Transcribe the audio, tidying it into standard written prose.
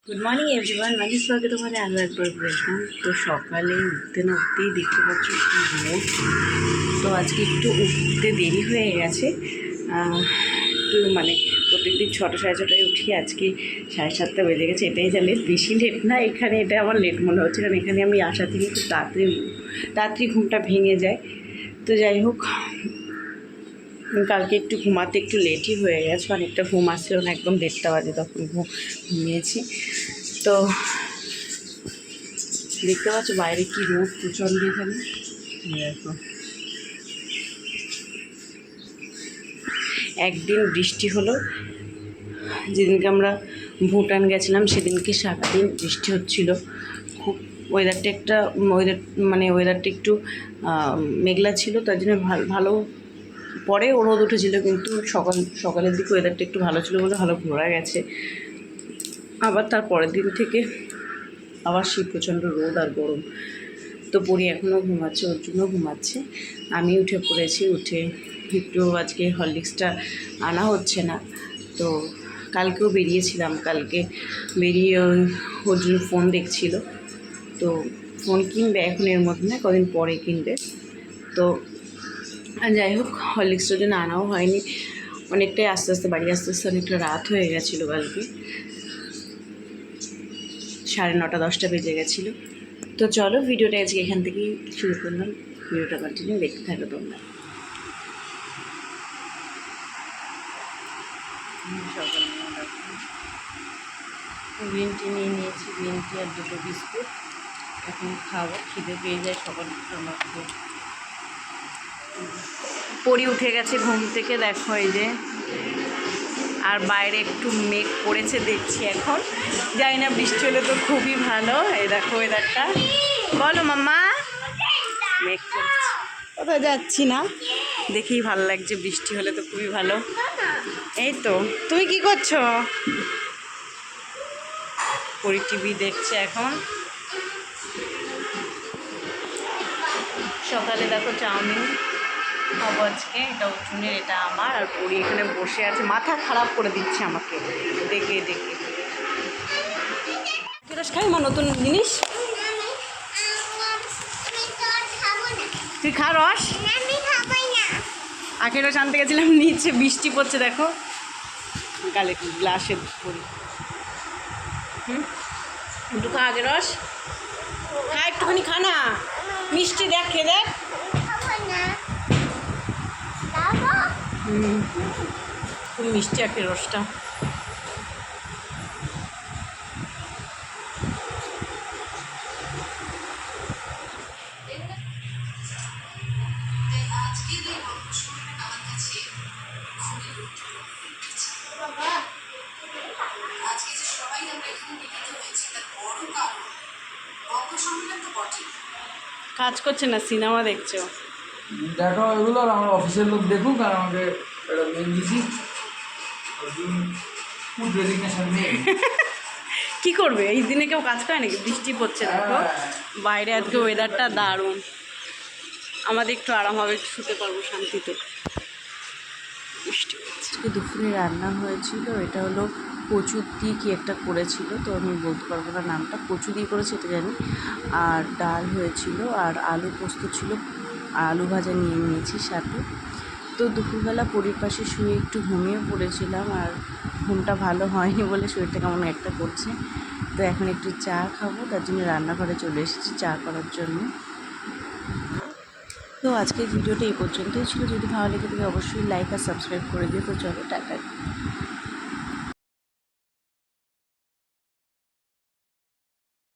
Good morning everyone, মানিস ব্লগে তোমাদের আরও একবার ওয়েলকাম। তো সকালে উঠতে না উঠতেই দেখতে পাচ্ছ কি রোদ। তো আজকে একটু উঠতে দেরি হয়ে গেছে, একটু প্রত্যেকদিন 6টা সাড়ে 6টায় উঠি, আজকে 7:30 বেজে গেছে। এটাই যা লেট, বেশি লেট না, এখানে এটা আমার লেট মনে হচ্ছে, কারণ এখানে আমি আসা থেকে খুব তাড়াতাড়ি ঘুমটা ভেঙে যায়। তো যাই হোক, কালকে একটু ঘুমাতে একটু লেটই হয়ে গেছে, অনেকটা ঘুম আসছিল না, একদম 1:30 বাজে তখন ঘুমিয়েছি। তো দেখতে পাচ্ছ বাইরে কি রোদ প্রচণ্ড, এখানে দেখো একদিন বৃষ্টি হলো, যেদিনকে আমরা ভুটান গেছিলাম সেদিনকে সারাদিন বৃষ্টি হচ্ছিল। খুব ওয়েদারটা একটু মেঘলা ছিল, তার জন্য ভালো পরে রোদ উঠেছিল, কিন্তু সকালের দিকে ওয়েদারটা একটু ভালো ছিল বলে ভালো ঘোরা গেছে। আবার তার পরের দিন থেকে আবার সেই প্রচণ্ড রোদ আর গরম। তো পরি এখনও ঘুমাচ্ছে, ওর জন্য ঘুমাচ্ছে। আমি উঠে পড়েছি, উঠে একটু আজকে হরলিক্সটা আনা হচ্ছে না, তো কালকেও বেরিয়েছিলাম, কালকে বেরিয়ে ওর জন্য ফোন দেখছিল, তো ফোন কিনবে এখন, এর মধ্যে না, কদিন পরে কিনবে। তো যাই হোক, হরলিক্সটার জন্য আনাও হয়নি, অনেকটাই আস্তে আস্তে অনেকটা রাত হয়ে গেছিলো, কালকে 9:30 10টা বেজে গেছিলো। তো চলো, ভিডিওটা আজকে এখান থেকেই শুরু করলাম, ভিডিওটা কন্টিনিউ দেখতে থাকো তোমরা। গ্রিন টি নিয়ে নিয়েছি, গ্রিন টি আর 2টো বিস্কুট, এখন খাবো, খিদে পেয়ে যায় সকাল আমার। পরি উঠে গেছে ঘুম থেকে, দেখো এই যে, আর বাইরে একটু মেঘ পড়েছে দেখছি এখন, জানি না বৃষ্টি হলে তো খুবই ভালো। এই দেখো ওয়েদারটা, বলো মাম্মা। মেঘ পড়েছে, কোথাও যাচ্ছি না, দেখেই ভালো লাগছে, বৃষ্টি হলে তো খুবই ভালো। এই তো, তুমি কি করছো? পরি টিভি দেখছে এখন। সকালে দেখো চাউমিন খাবো আজকে, এটা উঠুনের, এটা আমার, আর পরি এখানে বসে আছে, মাথা খারাপ করে দিচ্ছে আমাকে দেখে দেখে। রস খাই মা, নতুন জিনিস, তুই খা রস। আখের রস আনতে গেছিলাম নিচে, বৃষ্টি পড়ছে দেখো, গালে গ্লাসে পরি। একটু খা আখের রস, খা একটুখানি, খা না, মিষ্টি দেখ, খেয়ে দেখ। খুব মিষ্টি আখের রসটা। কাজ করছে না, সিনেমা দেখছো? দেখো এগুলো, আমার অফিসের লোক দেখুক, আর আমাকে একটা মেল দিছি, ফুড রেজিগনেশন মেল। কি করবে এই দিনে, কেউ কাজ করে নাকি? বৃষ্টি পড়ছে দেখো বাইরে, আজকে ওয়েদারটা দারুণ, আমাদের একটু আরাম হবে, একটু শুতে পারবো শান্তিতে। বৃষ্টি পড়ছে। আজকে দুপুরে রান্না হয়েছিল, এটা হলো কচু দিয়ে কি একটা করেছিল, তো আমি বলতে পারবো না নামটা, কচু দিয়ে করেছে এটা জানি, আর ডাল হয়েছিল, আর আলু পোস্ত ছিল, আলু ভাজা নিয়ে নিয়েছি সাথে। তো দুপুরবেলা পরির পাশে শুয়ে একটু ঘুমিয়ে পড়েছিলাম, আর ঘুমটা ভালো হয়নি বলে শরীরটা কেমন একটা করছে। তো এখন একটু চা খাবো, তার জন্য রান্নাঘরে চলে এসেছি চা করার জন্য। তো আজকের ভিডিওটা এই পর্যন্তই ছিল, যদি ভালো লেগে থাকে অবশ্যই লাইক আর সাবস্ক্রাইব করে দিও। তো চলো, টাটা।